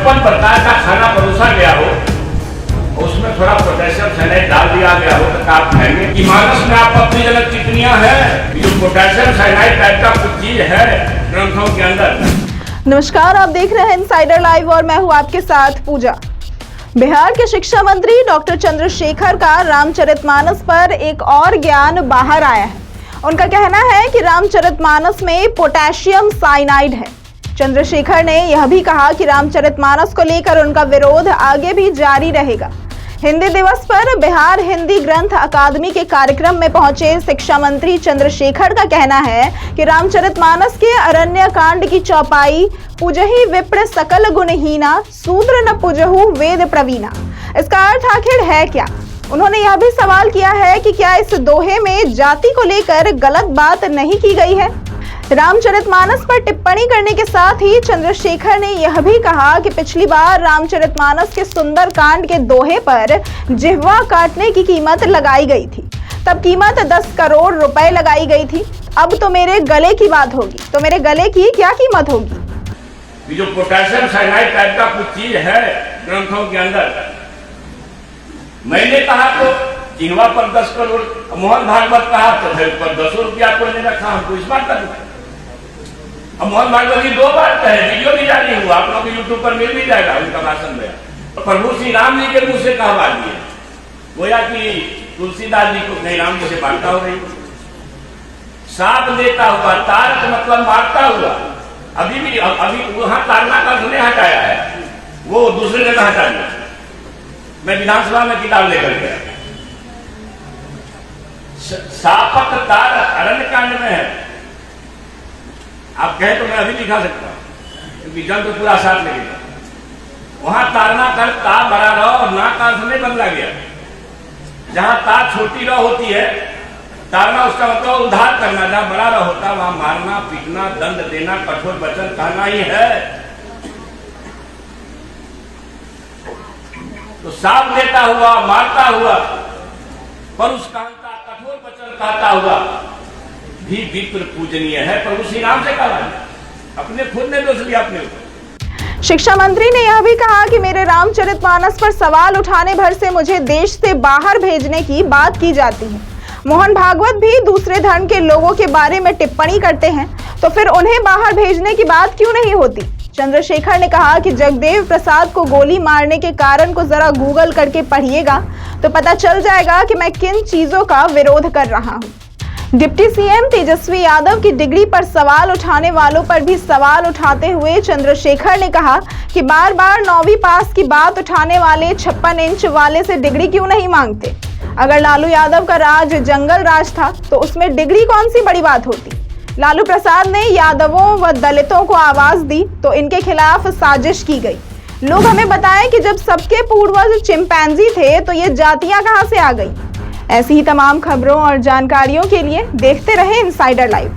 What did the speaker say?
55 प्रकार का खाना परोसा गया हो, उसमें थोड़ा पोटेशियम साइनाइड डाल दिया गया हो तो आप कहेंगे कि मानस में आप अपनी जनक टिप्पणियां हैं, जो पोटेशियम साइनाइड टाइप का कुछ चीज है ग्रंथों के अंदर। नमस्कार, आप देख रहे हैं इनसाइडर लाइव और मैं हूं आपके साथ पूजा। बिहार के शिक्षा मंत्री डॉक्टर चंद्रशेखर का रामचरितमानस पर एक और ज्ञान बाहर आया है। उनका कहना है कि रामचरितमानस में पोटेशियम साइनाइड है। चंद्रशेखर ने यह भी कहा कि रामचरितमानस को लेकर उनका विरोध आगे भी जारी रहेगा। हिंदी दिवस पर बिहार हिंदी ग्रंथ अकादमी के कार्यक्रम में पहुंचे शिक्षा मंत्री चंद्रशेखर का कहना है कि रामचरितमानस के अरण्य कांड की चौपाई पूजहि विप्र सकल गुणहीना शूद्र न पूजहु वेद प्रवीणा, इसका अर्थ आखिर है क्या? उन्होंने यह भी सवाल किया है कि क्या इस दोहे में जाति को लेकर गलत बात नहीं की गई है। रामचरितमानस पर टिप्पणी करने के साथ ही चंद्रशेखर ने यह भी कहा कि पिछली बार रामचरितमानस के सुंदर कांड के दोहे पर जिह्वा काटने की कीमत लगाई गई थी। तब कीमत 10 करोड़ रुपए लगाई गई थी। अब तो मेरे गले की बात होगी, तो मेरे गले की क्या कीमत होगी? जो पोटेशियम साइनाइड टाइप का कुछ चीज है ग्रंथों के अंदर, मैंने कहा तो जिह्वा पर 10 करोड़, मोहन भागवत कहा तो पर 10 रुपया आपको ने रखा, हमको इस बात का। अब मोहन भागवत की 2 बार कहे, वीडियो भी जारी हुआ, आप लोग यूट्यूब पर मिल भी जाएगा उनका भाषण में। तो प्रभु श्री राम जी के मुंह से कहवा दिए, गोया कि तुलसीदास जी को नहीं राम जी से वार्ता हो रही। साप लेता हुआ, तारक मतलब मारता हुआ, अभी वहां तारना का उसने हटाया है, वो दूसरे जगह हटा दिया। मैं विधानसभा में किताब लेकर गया, सापक तारक अरण्य कांड में है। आप कहें तो मैं अभी दिखा सकता हूं, क्योंकि जल तो पूरा साथ लगेगा। वहां तारना कर ता बड़ा रहा और ना का नहीं बदला गया। जहां ता छोटी रह होती है, तारना उसका मतलब उद्धार करना। जहां बड़ा रह होता वहां मारना, पीटना, दंड देना, कठोर वचन कहना ही है। तो साफ लेता हुआ, मारता हुआ, पर उस कांता कठोर वचन कहता हुआ भी विप्र पूजनीय है। प्रभु श्री राम से कहा, अपने खुद ने दोष लिया अपने ऊपर। शिक्षा मंत्री ने यह भी कहा कि मेरे रामचरितमानस पर सवाल उठाने भर से मुझे देश से बाहर भेजने की बात की जाती है। मोहन भागवत भी दूसरे धर्म के लोगों के बारे में टिप्पणी करते हैं, तो फिर उन्हें बाहर भेजने की बात क्यों नहीं होती? चंद्रशेखर ने कहा कि जगदेव प्रसाद को गोली मारने के कारण को जरा गूगल करके पढ़िएगा तो पता चल जाएगा कि मैं किन चीजों का विरोध कर रहा हूँ। डिप्टी सीएम तेजस्वी यादव की डिग्री पर सवाल उठाने वालों पर भी सवाल उठाते हुए चंद्रशेखर ने कहा कि बार बार 9वीं पास की बात उठाने वाले 56 इंच वाले से डिग्री क्यों नहीं मांगते? अगर लालू यादव का राज जंगल राज था तो उसमें डिग्री कौन सी बड़ी बात होती? लालू प्रसाद ने यादवों व दलितों को आवाज दी तो इनके खिलाफ साजिश की गई। लोग हमें बताएं कि जब सबके पूर्वज चिंपैंजी थे तो ये जातियां कहां से आ गई? ऐसी ही तमाम खबरों और जानकारियों के लिए देखते रहें इनसाइडर लाइव।